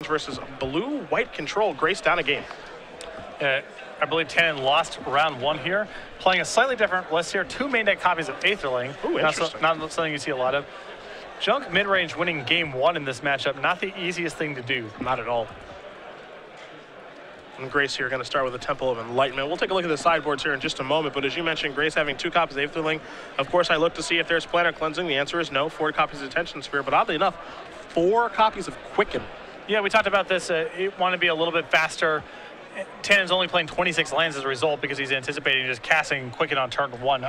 versus blue-white control. Grace down a game. I believe Tannon lost round 1 here, playing a slightly different list here. 2 main deck copies of Aetherling. Ooh, interesting. Not something you see a lot of. Junk mid-range winning game 1 in this matchup. Not the easiest thing to do. Not at all. And Grace here going to start with a Temple of Enlightenment. We'll take a look at the sideboards here in just a moment, but as you mentioned, Grace having 2 copies of Aetherling. Of course, I look to see if there's Planar Cleansing. The answer is no. 4 copies of Attention Sphere, but oddly enough, 4 copies of Quicken. Yeah, we talked about this. You want to be a little bit faster. Tannon's only playing 26 lands as a result because he's anticipating just casting Quicken on turn 1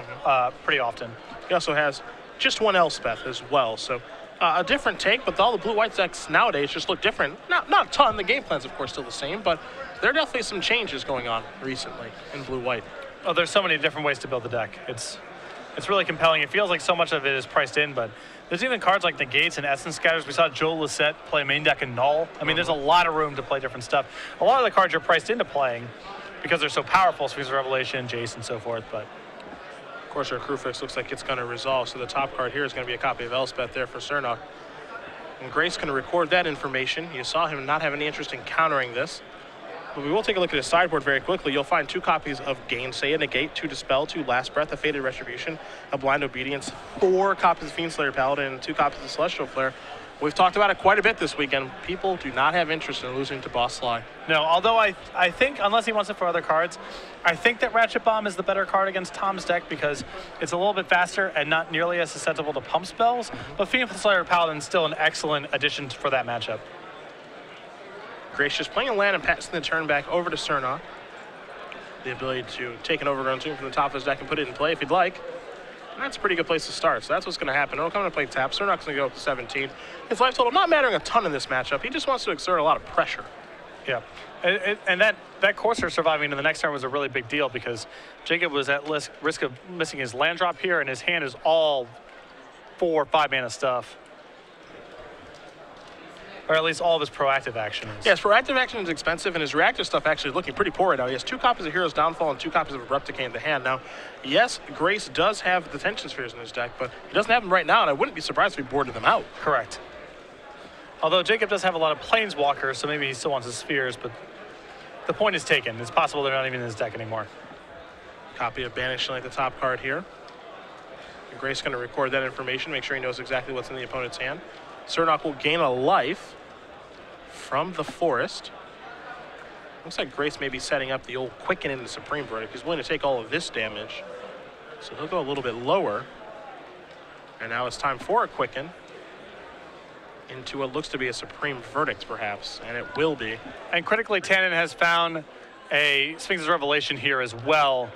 pretty often. He also has just 1 Elspeth as well, so a different take, but all the blue-white decks nowadays just look different. Not a ton. The game plan's, of course, still the same, but there are definitely some changes going on recently in blue-white. Oh, there's so many different ways to build the deck. It's really compelling. It feels like so much of it is priced in, but there's even cards like Negates and Essence Scatters. We saw Joe Lisette play main deck and Null. I mean, there's a lot of room to play different stuff. A lot of the cards you're priced into playing because they're so powerful, Sphinx of Revelation, Jace, and so forth. But of course, our Crewfix looks like it's going to resolve, so the top card here is going to be a copy of Elspeth there for Cernoch. And Grace going to record that information. You saw him not have any interest in countering this. But we will take a look at his sideboard very quickly. You'll find 2 copies of Gainsay, a Negate, 2 Dispel, 2 Last Breath, a Fated Retribution, a Blind Obedience, 4 copies of Fiendslayer Paladin, and 2 copies of Celestial Flare. We've talked about it quite a bit this weekend. People do not have interest in losing to Boss Sly. no, although I think, unless he wants it for other cards, I think that Ratchet Bomb is the better card against Tom's deck because it's a little bit faster and not nearly as susceptible to pump spells. But Fiendslayer Paladin is still an excellent addition for that matchup. Grace just playing a land and passing the turn back over to Cernoch. The ability to take an Overgrown Tomb from the top of his deck and put it in play if he'd like. And that's a pretty good place to start, so that's what's going to happen. He'll come to play tap. Cernoch's going to go up to 17. His life total not mattering a ton in this matchup. He just wants to exert a lot of pressure. Yeah, and that Courser surviving to the next turn was a really big deal because Jacob was at risk of missing his land drop here, and his hand is all 4 or 5 mana stuff. Or at least all of his proactive action is. Yes, proactive action is expensive, and his reactive stuff actually is looking pretty poor right now. He has 2 copies of Hero's Downfall and 2 copies of Abrupt Decay in the hand. Now, yes, Grace does have the Tension Spheres in his deck, but he doesn't have them right now, and I wouldn't be surprised if he boarded them out. Correct. Although Jacob does have a lot of Planeswalkers, so maybe he still wants his Spheres, but the point is taken. It's possible they're not even in his deck anymore. Copy of Banishing Light, the top card here. And Grace is going to record that information, make sure he knows exactly what's in the opponent's hand. Cernoch will gain a life from the forest. Looks like Grace may be setting up the old Quicken into Supreme Verdict. He's willing to take all of this damage, so he'll go a little bit lower. And now it's time for a Quicken into what looks to be a Supreme Verdict, perhaps, and it will be. And critically, Tannon has found a Sphinx's Revelation here as well.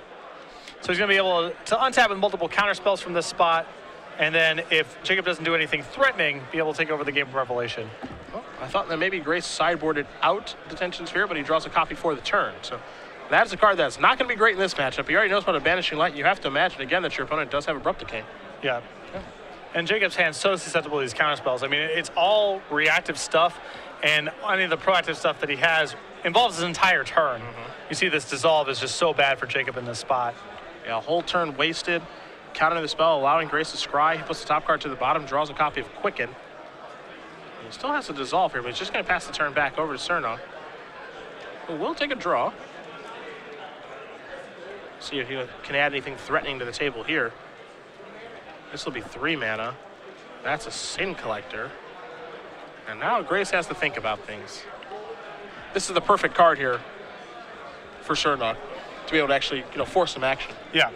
So he's going to be able to untap with multiple counter spells from this spot, and then if Jacob doesn't do anything threatening, be able to take over the game of Revelation. Well, I thought that maybe Grace sideboarded out Detention Sphere, but he draws a copy for the turn. So that's a card that's not going to be great in this matchup. He already knows about a Banishing Light. You have to imagine, again, that your opponent does have Abrupt Decay. Yeah. And Jacob's hand's so susceptible to these counter spells. I mean, it's all reactive stuff, and any of the proactive stuff that he has involves his entire turn. You see this Dissolve is just so bad for Jacob in this spot. Yeah, a whole turn wasted. Countering the spell, allowing Grace to scry. He puts the top card to the bottom, draws a copy of Quicken. And he still has to Dissolve here, but he's just going to pass the turn back over to Cernoch, who will take a draw. See if he can add anything threatening to the table here. This will be 3 mana. That's a Sin Collector. And now Grace has to think about things. This is the perfect card here for Cernoch to be able to actually, force some action. Yeah.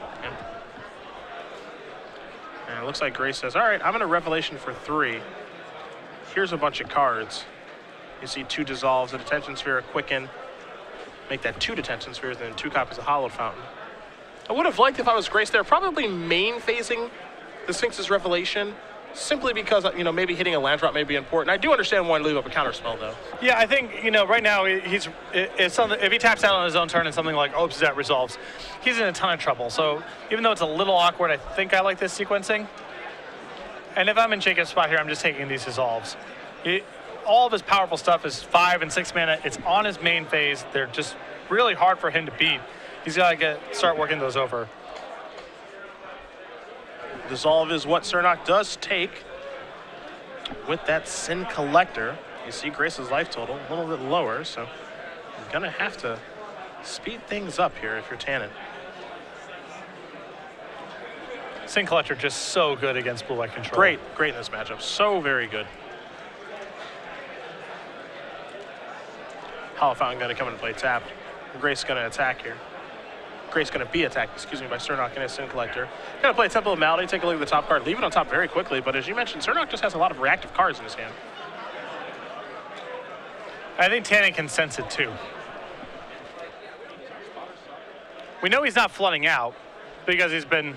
And it looks like Grace says, all right, I'm going to Revelation for 3. Here's a bunch of cards. You see 2 Dissolves, a Detention Sphere, a Quicken. Make that 2 Detention Spheres, and then 2 copies of Hallowed Fountain. I would have liked, if I was Grace there, probably main phasing the Sphinx's Revelation, simply because, maybe hitting a land drop may be important. I do understand wanting to leave up a counter spell, though. Yeah, I think, right now, if he taps out on his own turn and something like Opes that resolves, he's in a ton of trouble. So even though it's a little awkward, I think I like this sequencing. And if I'm in Jacob's spot here, I'm just taking these Dissolves. All of his powerful stuff is 5 and 6 mana. It's on his main phase. They're just really hard for him to beat. He's got to start working those over. Dissolve is what Cernoch does take with that Sin Collector. You see Grace's life total a little bit lower, so you're gonna have to speed things up here if you're Tannon. Sin Collector just so good against blue-white control. Great in this matchup. So very good. Hollow Fountain gonna come in and play tap. Grace gonna attack here. Grace gonna be attacked, excuse me, by Cernoch and his Sin Collector. Gonna play Temple of Malady, take a look at the top card, leave it on top very quickly, but as you mentioned, Cernoch just has a lot of reactive cards in his hand. I think Tannon can sense it too. We know he's not flooding out because he's been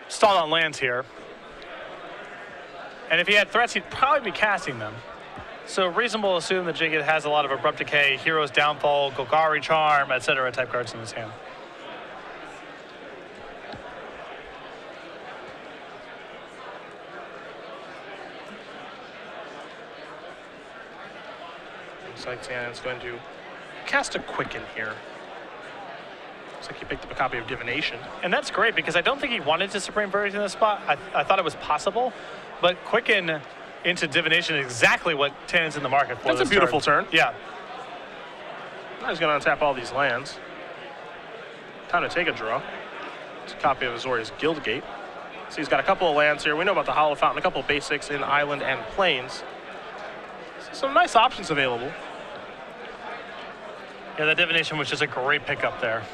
stalled on lands here. And if he had threats, he'd probably be casting them. So reasonable to assume that Jacob has a lot of Abrupt Decay, Hero's Downfall, Golgari Charm, etc. type cards in his hand. Looks like Tannon's going to cast a Quicken here. Looks like he picked up a copy of Divination. And that's great because I don't think he wanted to Supreme Verdict in this spot. I thought it was possible, but Quicken into Divination is exactly what Tannon's in the market for. That's a beautiful turn. Yeah. Now he's going to untap all these lands. Time to take a draw. It's a copy of Azorius Guildgate. So he's got a couple of lands here. We know about the Hollow Fountain, a couple of basics in Island and Plains. Some nice options available. Yeah, that Divination was just a great pickup there.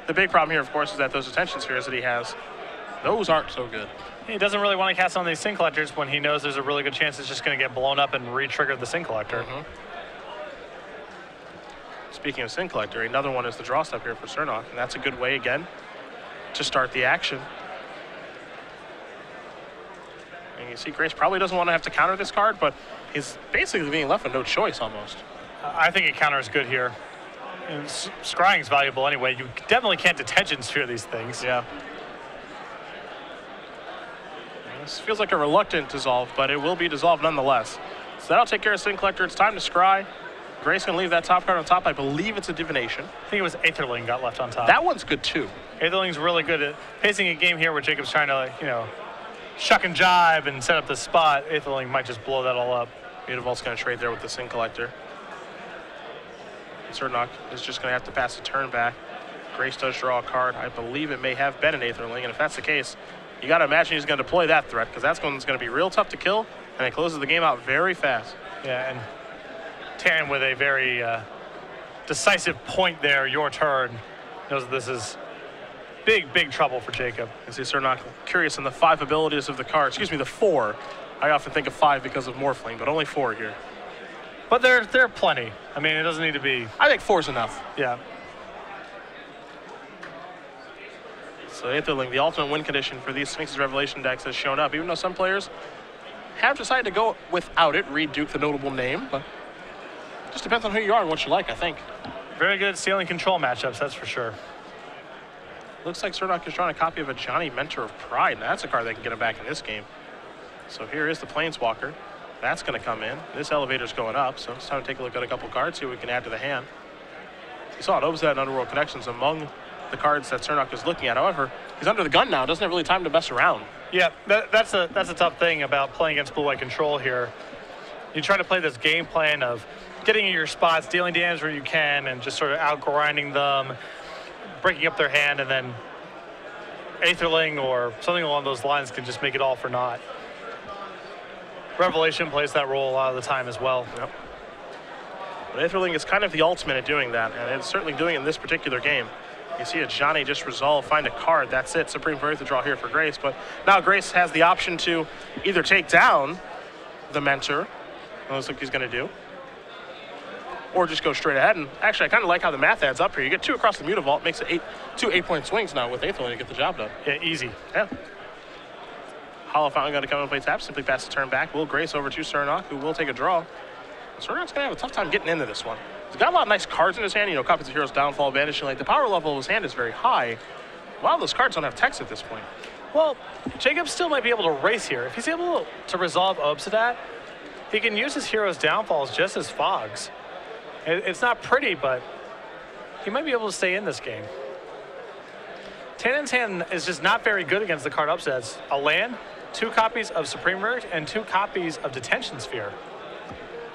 The big problem here, of course, is that those Attention Spheres that he has, those aren't so good. He doesn't really want to cast on these Sin Collectors when he knows there's a really good chance it's just going to get blown up and re-trigger the Sin Collector. Speaking of Sin Collector, another one is the draw step here for Cernoch, and that's a good way, again, to start the action. And you see Grace probably doesn't want to have to counter this card, but he's basically being left with no choice almost. I think a counter is good here. And scrying is valuable anyway. You definitely can't Detention Sphere these things. Yeah. This feels like a reluctant dissolve, but it will be dissolved nonetheless. So that'll take care of Sin Collector. It's time to scry. Grace can leave that top card on top. I believe it's a Divination. I think it was Aetherling got left on top. That one's good too. Aetherling's really good at pacing a game here where Jacob's trying to, you know, shuck and jive and set up the spot. Aetherling might just blow that all up. Mutavault's going to trade there with the Sin Collector. Cernoch is just going to have to pass a turn back. Grace does draw a card. I believe it may have been an Aetherling, and if that's the case, you got to imagine he's going to deploy that threat, because that's one's going to be real tough to kill, and it closes the game out very fast. Yeah, and Tannon with a very decisive point there, your turn, knows that this is big trouble for Jacob. You see Cernoch curious in the 5 abilities of the card, excuse me, the 4. I often think of 5 because of Morphling, but only 4 here. But there are plenty. I mean, it doesn't need to be. I think 4 is enough. Yeah. So Aetherling, the ultimate win condition for these Sphinx's Revelation decks, has shown up, even though some players have decided to go without it. Reed Duke, the notable name, but it just depends on who you are and what you like, I think. Very good stealing control matchups, that's for sure. Looks like Cernoch is drawing a copy of a Johnny Mentor of Pride. Now that's a card that can get him back in this game. So here is the Planeswalker. That's going to come in. This elevator's going up, so it's time to take a look at a couple cards, see what we can add to the hand. You saw it, Obzad and Underworld Connections among the cards that Cernoch is looking at. However, he's under the gun now. Doesn't have really time to mess around. Yeah, that's a tough thing about playing against blue-white control here. You try to play this game plan of getting in your spots, dealing damage where you can, and just sort of out-grinding them, breaking up their hand, and then Aetherling or something along those lines can just make it all for naught. Revelation plays that role a lot of the time as well. Yep. But Aetherling is kind of the ultimate at doing that, and it's certainly doing it in this particular game. You see a Johnny just resolve, find a card, that's it. Supreme Verdict to draw here for Grace, but now Grace has the option to either take down the Mentor, that looks like he's going to do, or just go straight ahead. And actually, I kind of like how the math adds up here. You get 2 across the Mutavault, makes it 2 8-point swings now with Aetherling to get the job done. Yeah, easy. Yeah. Hollow Fountain going to come and play tap, simply pass the turn back. Will Grace over to Cernoch, who will take a draw. Cernoch's going to have a tough time getting into this one. He's got a lot of nice cards in his hand, you know, copies of Hero's Downfall, Vanishing Light. The power level of his hand is very high. A lot of those cards don't have text at this point. Well, Jacob still might be able to race here. If he's able to resolve Obsidat, he can use his Hero's Downfalls just as Fogs. It's not pretty, but he might be able to stay in this game. Tannon's hand is just not very good against the card upsets. A land, 2 copies of Supreme Verdict, and 2 copies of Detention Sphere.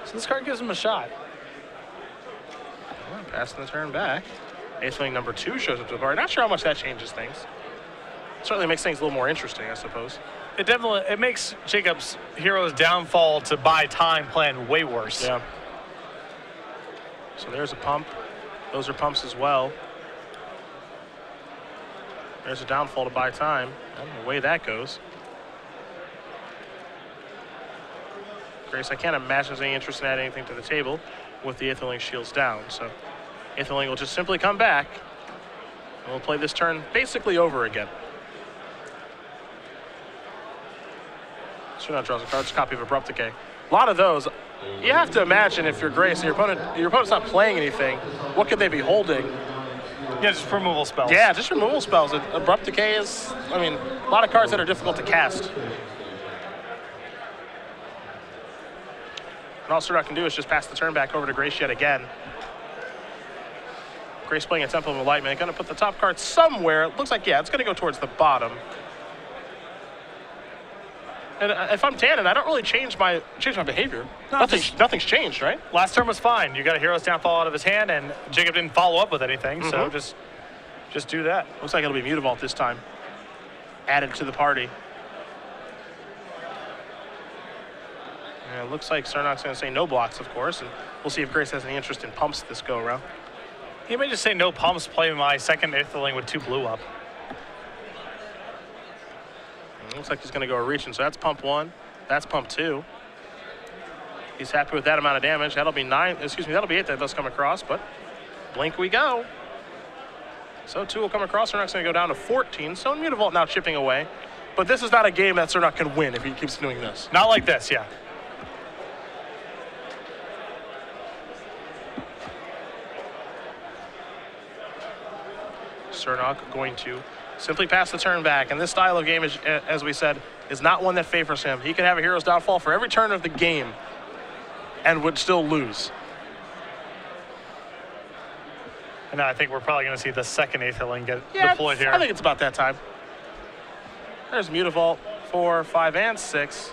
So this card gives him a shot. Well, passing the turn back. Atheling number 2 shows up to the party. Not sure how much that changes things. Certainly makes things a little more interesting, I suppose. It makes Jacob's hero's downfall to buy time plan way worse. Yeah. So there's a pump. Those are pumps as well. There's a downfall to buy time. And the way that goes. Grace, I can't imagine there's any interest in adding anything to the table with the Atheling shields down. So Atheling will just simply come back. And we'll play this turn basically over again. Cernoch draws a card, just copy of Abrupt Decay. A lot of those. You have to imagine if you're Grace and your opponent's not playing anything, what could they be holding? Yeah, just removal spells. Yeah, just removal spells. Abrupt Decay is, I mean, a lot of cards that are difficult to cast. And all Cernoch can do is just pass the turn back over to Grace yet again. Grace playing a Temple of Enlightenment. Going to put the top card somewhere. It looks like, yeah, it's going to go towards the bottom. And if I'm Tannon, I don't really change my behavior. No, nothing's changed, right? Last turn was fine. You got a hero's downfall out of his hand, and Jacob didn't follow up with anything, so just do that. Looks like it'll be Mutavault this time. Added to the party. And it looks like Cernoch's going to say no blocks, of course, and we'll see if Grace has any interest in pumps this go around. He may just say no pumps, play my second Atheling with 2 blue up. Looks like he's going to go a reaching, so that's pump 1. That's pump 2. He's happy with that amount of damage. That'll be 9. Excuse me, that'll be 8 that does come across, but blink we go. So 2 will come across. Cernoch's going to go down to 14. So Mutavault now chipping away. But this is not a game that Cernoch can win if he keeps doing this. Not like this, yeah. Cernoch going to simply pass the turn back, and this style of game, is, as we said, is not one that favors him. He could have a hero's downfall for every turn of the game and would still lose. And I think we're probably going to see the second Atheling get deployed here. I think it's about that time. There's Mutavault, 4, 5, and 6.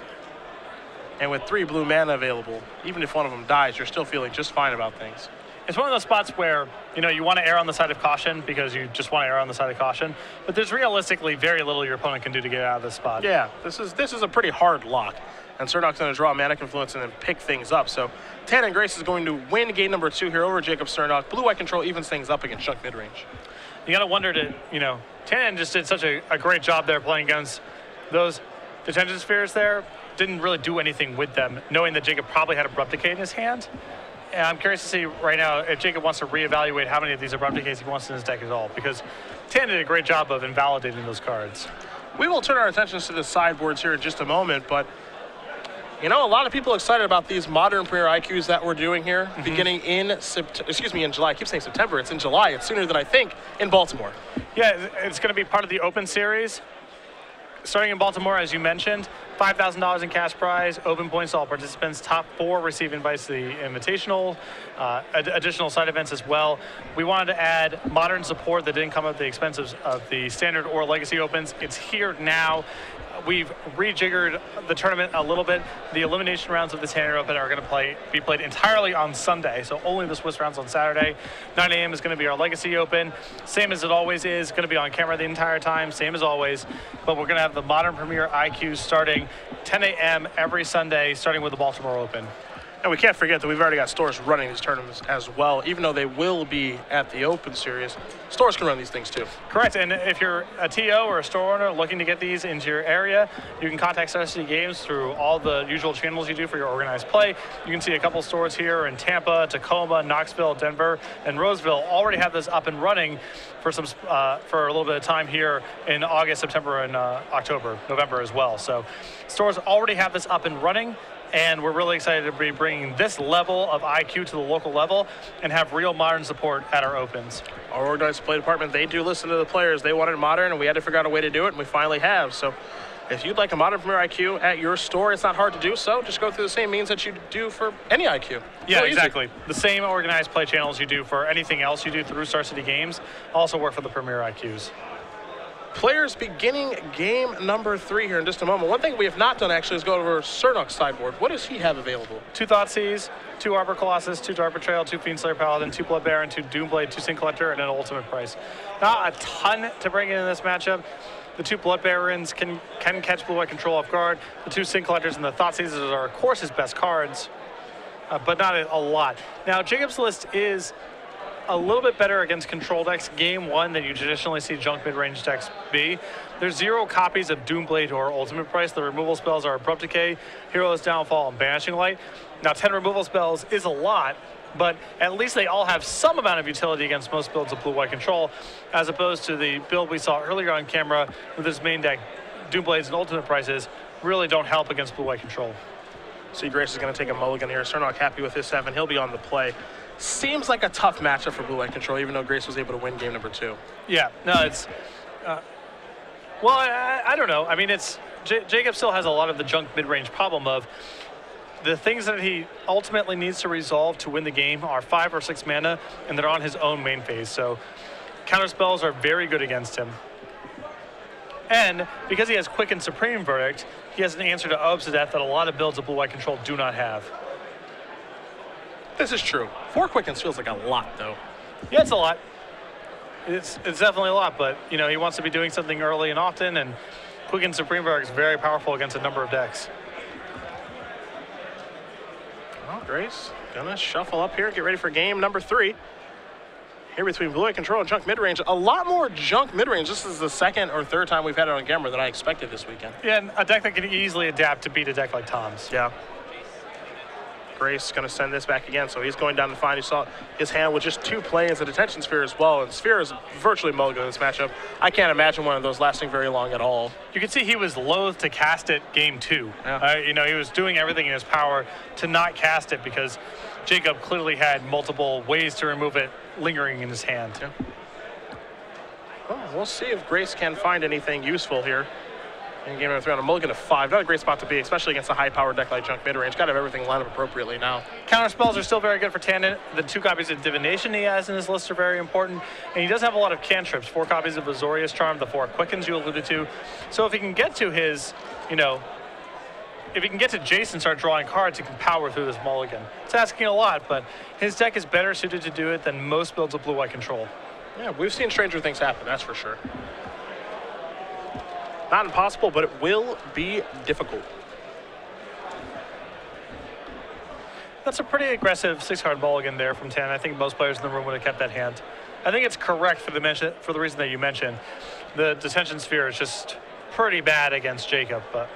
And with 3 blue mana available, even if one of them dies, you're still feeling just fine about things. It's one of those spots where, you know, you want to err on the side of caution because you just want to err on the side of caution, but there's realistically very little your opponent can do to get out of this spot. Yeah, this is a pretty hard lock, and Cernoch's going to draw Mana Confluence and then pick things up. So Tannon Grace is going to win game number 2 here over Jacob Cernoch. Blue-white control evens things up against Chunk midrange. You got to wonder, Tannon just did such a great job there playing against those detention spheres there. Didn't really do anything with them, knowing that Jacob probably had Abrupt Decay in his hand. And I'm curious to see right now if Jacob wants to reevaluate how many of these Abrupt Decays he wants in his deck at all, because Tannon did a great job of invalidating those cards. We will turn our attentions to the sideboards here in just a moment, but a lot of people are excited about these modern Premier IQs that we're doing here, beginning in July. I keep saying September. It's in July. It's sooner than I think in Baltimore. Yeah, it's going to be part of the Open Series. Starting in Baltimore, as you mentioned, $5,000 in cash prize, open points to all participants, top 4 receive invites to the Invitational, additional side events as well. We wanted to add modern support that didn't come at the expense of the Standard or Legacy Opens. It's here now. We've rejiggered the tournament a little bit. The elimination rounds of the Standard Open are going to be played entirely on Sunday, so only the Swiss rounds on Saturday. 9 a.m. is going to be our Legacy Open. Same as it always is, going to be on camera the entire time, same as always. But we're going to have the Modern Premier IQs starting 10 a.m. every Sunday, starting with the Baltimore Open. And we can't forget that we've already got stores running these tournaments as well. Even though they will be at the Open Series, stores can run these things too. Correct, and if you're a TO or a store owner looking to get these into your area, you can contact SCGVEGAS through all the usual channels you do for your organized play. You can see a couple stores here in Tampa, Tacoma, Knoxville, Denver, and Roseville already have this up and running for for a little bit of time here in August, September, and October, November as well. So stores already have this up and running. And we're really excited to be bringing this level of IQ to the local level and have real modern support at our Opens. Our organized play department, they do listen to the players. They wanted modern, and we had to figure out a way to do it, and we finally have. So if you'd like a modern Premier IQ at your store, it's not hard to do so. Just go through the same means that you do for any IQ. Yeah, exactly. The same organized play channels you do for anything else you do through Star City Games also work for the Premier IQs. Players beginning game number 3 here in just a moment. One thing we have not done actually is go over Cernoch's sideboard. What does he have available? 2 Thoughtseize, 2 Arbor Colossus, 2 Dark Betrayal, 2 Fiendslayer Paladin, 2 Blood Baron, 2 Doomblade, 2 Sin Collector, and an Ultimate Price. Not a ton to bring in this matchup. The 2 Blood Barons can catch Blue-White Control off guard. The 2 Sin Collectors and the Thoughtseizes are, of course, his best cards, but not a lot. Now, Jacob's list is a little bit better against control decks game 1 than you traditionally see junk mid-range decks be. There's 0 copies of Doomblade or Ultimate Price. The removal spells are Abrupt Decay, Hero's Downfall, and Banishing Light. Now 10 removal spells is a lot, but at least they all have some amount of utility against most builds of blue-white control, as opposed to the build we saw earlier on camera with his main deck, Doomblades and Ultimate Prices, really don't help against blue-white control. See, Grace is going to take a mulligan here. Cernoch happy with his 7. He'll be on the play. Seems like a tough matchup for blue-white control, even though Grace was able to win game number 2. Yeah, no, it's... well, I don't know. I mean, Jacob still has a lot of the junk mid-range problem of the things that he ultimately needs to resolve to win the game are 5 or 6 mana, and they're on his own main phase. So counter spells are very good against him. And because he has Quick and Supreme Verdict, he has an answer to Obsidian that a lot of builds of blue-white control do not have. This is true. 4 Quickens feels like a lot, though. Yeah, it's a lot. It's definitely a lot, but you know he wants to be doing something early and often, and Quick and Supreme Verdict is very powerful against a number of decks. Well, Grace gonna shuffle up here, get ready for game number 3. Here between blue-white control and junk mid-range. A lot more junk mid-range. This is the 2nd or 3rd time we've had it on camera than I expected this weekend. Yeah, and a deck that can easily adapt to beat a deck like Tom's. Yeah. Grace going to send this back again, so he's going down the fine. You saw his hand with just 2 planes, a Detention Sphere as well, and Sphere is virtually mulligan in this matchup. I can't imagine one of those lasting very long at all. You can see he was loath to cast it game 2. Yeah. You know, he was doing everything in his power to not cast it because Jacob clearly had multiple ways to remove it lingering in his hand. Yeah. Well, we'll see if Grace can find anything useful here. In game number 3 on a mulligan of 5. Not a great spot to be, especially against a high-powered deck like junk mid-range. Got to have everything lined up appropriately now. Counter spells are still very good for Tannon. The 2 copies of Divination he has in his list are very important. And he does have a lot of cantrips. 4 copies of Azorius Charm, the 4 Quickens you alluded to. So if he can get to his, you know, if he can get to Jason and start drawing cards, he can power through this mulligan. It's asking a lot, but his deck is better suited to do it than most builds of blue-white control. Yeah, we've seen stranger things happen, that's for sure. Not impossible, but it will be difficult. That's a pretty aggressive 6-card mulligan there from 10. I think most players in the room would have kept that hand. I think it's correct for the reason that you mentioned. The Detention Sphere is just pretty bad against Jacob, but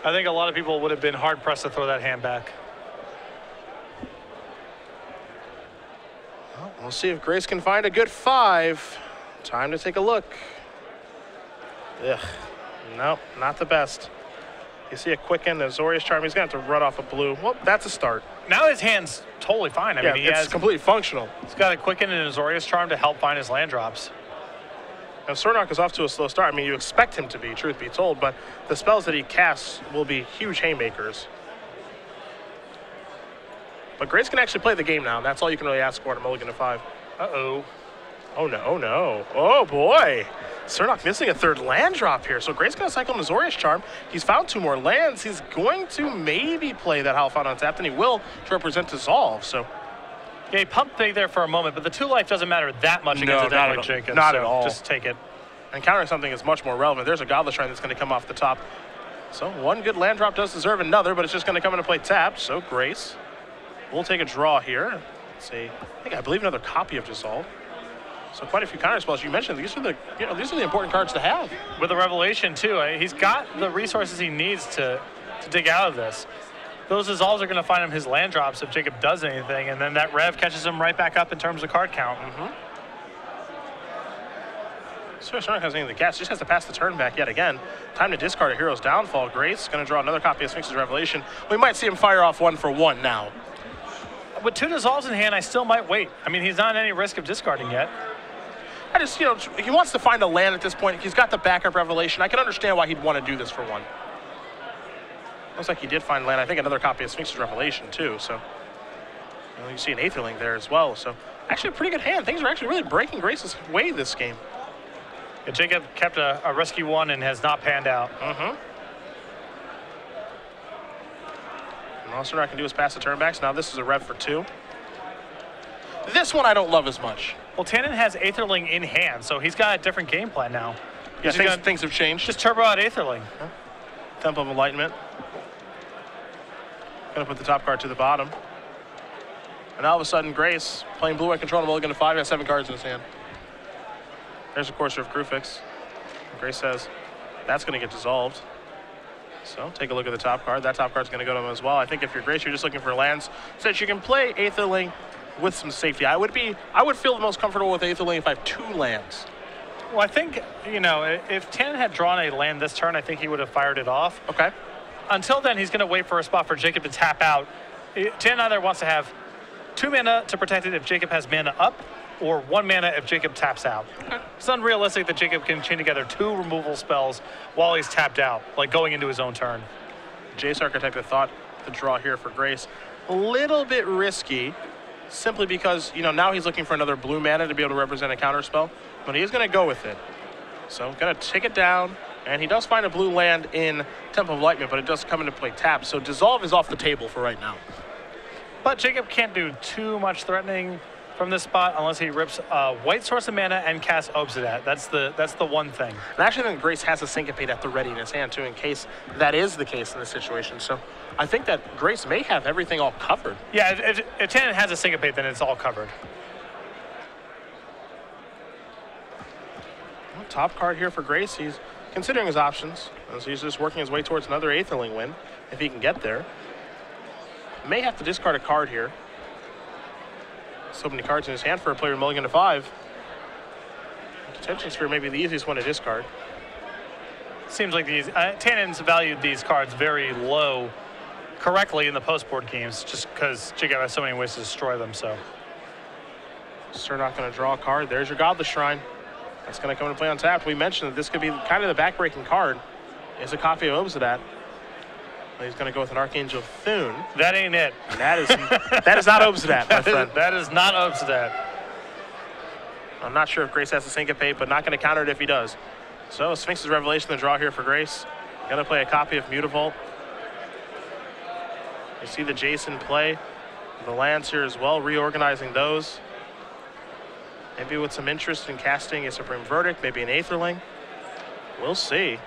I think a lot of people would have been hard-pressed to throw that hand back. Well, we'll see if Grace can find a good 5. Time to take a look. Ugh. No, not the best. You see a Quicken, a Azorius Charm. He's going to have to run off a blue. Well, that's a start. Now his hand's totally fine. I mean, it's completely functional. He's got a Quicken and an Azorius Charm to help find his land drops. Now, Cernoch is off to a slow start. I mean, you expect him to be, truth be told, but the spells that he casts will be huge haymakers. But Grace can actually play the game now, and that's all you can really ask for in a mulligan of 5. Uh-oh. Oh, no, oh, no. Oh, boy. Cernoch missing a 3rd land drop here. So Grace going to cycle an Azorius Charm. He's found 2 more lands. He's going to maybe play that Hallowed Fountain untapped, and he will to represent Dissolve. So, yeah, he pumped big there for a moment, but the 2 life doesn't matter that much against a deck like Jacob. Not at all. Just take it. And countering something is much more relevant. There's a Godless Shrine that's going to come off the top. So 1 good land drop does deserve another, but it's just going to come into play tapped. So Grace will take a draw here. Let's see. I believe another copy of Dissolve. So quite a few counter spells. You mentioned these are the important cards to have. With the Revelation too, he's got the resources he needs to dig out of this. Those Dissolves are going to find him his land drops if Jacob does anything, and then that Rev catches him right back up in terms of card count. So Cernoch has anything to cast, just has to pass the turn back yet again. Time to discard a Hero's Downfall. Grace going to draw another copy of Sphinx's Revelation. We might see him fire off 1 for 1 now. With 2 Dissolves in hand, I still might wait. I mean, he's not at any risk of discarding yet. I just, he wants to find a land at this point. He's got the backup Revelation. I can understand why he'd want to do this for 1. Looks like he did find land. I think another copy of Sphinx's Revelation, too. So, you see an Aetherling there as well. So, actually a pretty good hand. Things are actually really breaking Grace's way this game. Yeah, Jacob kept a risky one and has not panned out. And all Cernoch can do is pass the turnbacks. Now this is a rev for 2. This one I don't love as much. Well, Tannon has Aetherling in hand, so he's got a different game plan now. Yeah, things have changed. Just turbo out Aetherling. Temple of Enlightenment. Gonna put the top card to the bottom. And all of a sudden, Grace, playing blue-white control, mulligan to 5, has 7 cards in his hand. There's a Courser of Crufix. Grace says that's gonna get dissolved. So take a look at the top card. That top card's gonna go to him as well. I think if you're Grace, you're just looking for lands, since you can play Aetherling with some safety. I would feel the most comfortable with Aetherling if I have 2 lands. Well, I think, you know, if Tannon had drawn a land this turn, I think he would have fired it off. Okay. Until then, he's going to wait for a spot for Jacob to tap out. Tannon either wants to have 2 mana to protect it if Jacob has mana up, or 1 mana if Jacob taps out. Okay. It's unrealistic that Jacob can chain together 2 removal spells while he's tapped out, like going into his own turn. Jace Architect, I thought the draw here for Grace, a little bit risky, simply because, you know, now he's looking for another blue mana to be able to represent a counter spell, but he is going to go with it. So going to take it down, and he does find a blue land in Temple of Enlightenment, but it does come into play tapped, so Dissolve is off the table for right now. But Jacob can't do too much threatening from this spot unless he rips a white source of mana and casts Obsidian. That's the one thing. And actually, then Grace has a Syncopate at the ready in his hand, too, in case that is the case in this situation. So I think that Grace may have everything all covered. Yeah, if Tannon has a Syncopate, then it's all covered. Well, top card here for Grace. He's considering his options. So he's just working his way towards another Aetherling win, if he can get there. May have to discard a card here. So many cards in his hand for a player mulligan to 5. Detention Sphere may be the easiest one to discard. Seems like Tannon's valued these cards very low correctly in the post-board games, just because Jacob has so many ways to destroy them. So Cernoch going to draw a card. There's your Godless Shrine. That's going to come into play untapped. We mentioned that this could be kind of the backbreaking card. Is a copy of Obsidian. He's going to go with an Archangel Thune. That ain't it. That is not Obsidian, my friend. That is not Obsidian. I'm not sure if Grace has a Syncopate, but not going to counter it if he does. So Sphinx's Revelation, the draw here for Grace. Going to play a copy of Mutavault. You see the Jason play. The lands here as well, reorganizing those. Maybe with some interest in casting a Supreme Verdict, maybe an Aetherling. We'll see.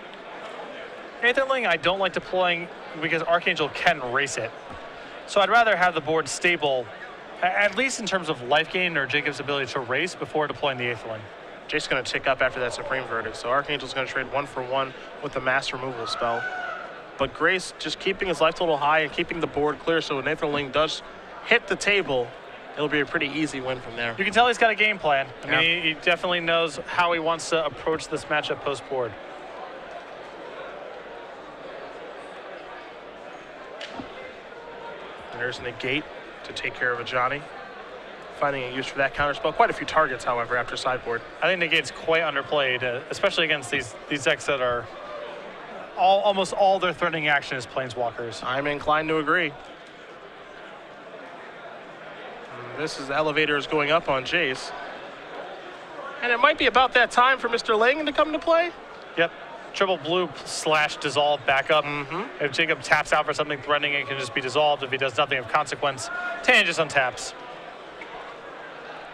Aetherling I don't like deploying because Archangel can race it. So I'd rather have the board stable, at least in terms of life gain or Jacob's ability to race before deploying the Aetherling. Jace's going to tick up after that Supreme Verdict, so Archangel's going to trade 1 for 1 with the Mass Removal spell. But Grace just keeping his life total high and keeping the board clear, so when Aetherling does hit the table, it'll be a pretty easy win from there. You can tell he's got a game plan. I mean, he definitely knows how he wants to approach this matchup post-board. There's Negate to take care of a Johnny. Finding a use for that counterspell. Quite a few targets, however, after sideboard. I think Negate's quite underplayed, especially against these decks that are almost all their threatening action is Planeswalkers. I'm inclined to agree. This is Elevators going up on Jace. And it might be about that time for Mr. Langan to come into play. Yep. Triple blue / dissolve backup. If Jacob taps out for something threatening, it can just be dissolved. If he does nothing of consequence, Tannon just untaps.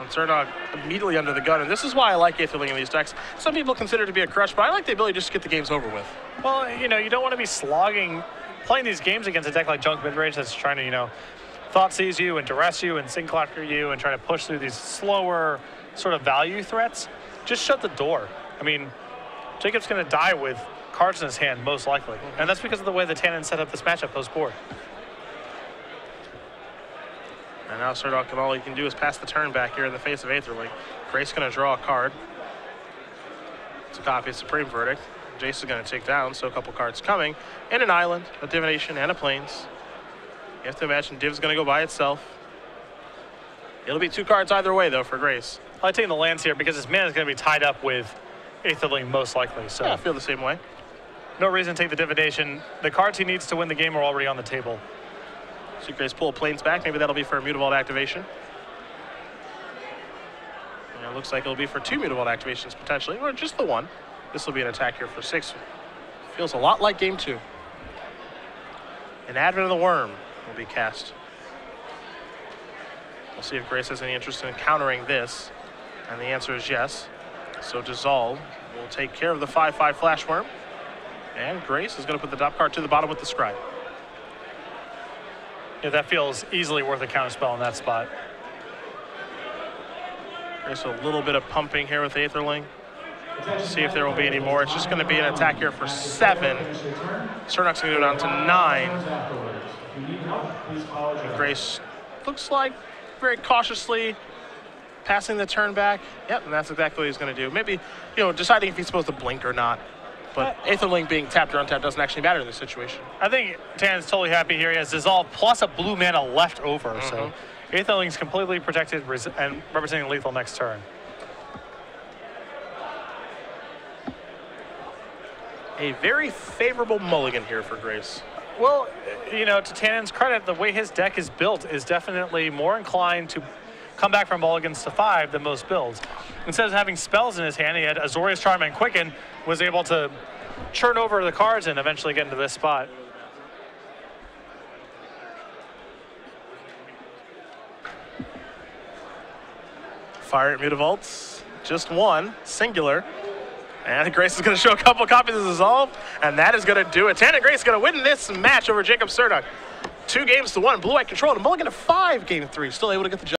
And Cernoch immediately under the gun, and this is why I like Aetherling in these decks. Some people consider it to be a crush, but I like the ability to just get the games over with. Well, you know, you don't want to be playing these games against a deck like Junk Midrange that's trying to, you know, thought seize you and duress you and synclocker you and try to push through these slower sort of value threats. Just shut the door. I mean, Jacob's going to die with cards in his hand, most likely. And that's because of the way the Tannon set up this matchup post-board. And now Cernoch, all he can do is pass the turn back here in the face of Aetherling. Grace going to draw a card. It's a copy of Supreme Verdict. Jace is going to take down, so a couple cards coming. And an island, a divination, and a plains. You have to imagine Div's going to go by itself. It'll be 2 cards either way, though, for Grace. I like taking the lands here because his mana is going to be tied up with Aetherling most likely. So yeah, I feel the same way. No reason to take the divination. The cards he needs to win the game are already on the table. So Grace pull planes back. Maybe that'll be for a Mutavault activation. it looks like it'll be for 2 Mutavault activations potentially, or just the one. This will be an attack here for 6. Feels a lot like game 2. An Advent of the Worm will be cast. We'll see if Grace has any interest in countering this. And the answer is yes. So Dissolve will take care of the 5/5 Flash Worm. And Grace is going to put the top card to the bottom with the Scribe. Yeah, that feels easily worth a counterspell in that spot. Grace with a little bit of pumping here with Aetherling. See if there will be any more. It's just going to be an attack here for 7. Cernoch's going to go down to 9. And Grace looks like very cautiously passing the turn back. Yep, and that's exactly what he's going to do. Maybe, deciding if he's supposed to blink or not. But Aetherling being tapped or untapped doesn't actually matter in this situation. I think Tannon's totally happy here. He has Dissolve plus a blue mana left over. So Aetherling's completely protected and representing lethal next turn. A very favorable mulligan here for Grace. Well, to Tannon's credit, the way his deck is built is definitely more inclined to come back from mulligans to 5 than most builds. Instead of having spells in his hand, he had Azorius Charm and Quicken, was able to churn over the cards and eventually get into this spot. Fire at Mutavaults, just one, singular. And Grace is going to show a couple copies of Dissolve, and that is going to do it. Tannon Grace is going to win this match over Jacob Cernoch. 2 games to 1, blue-white control, and a mulligan to 5, game 3. Still able to get the job.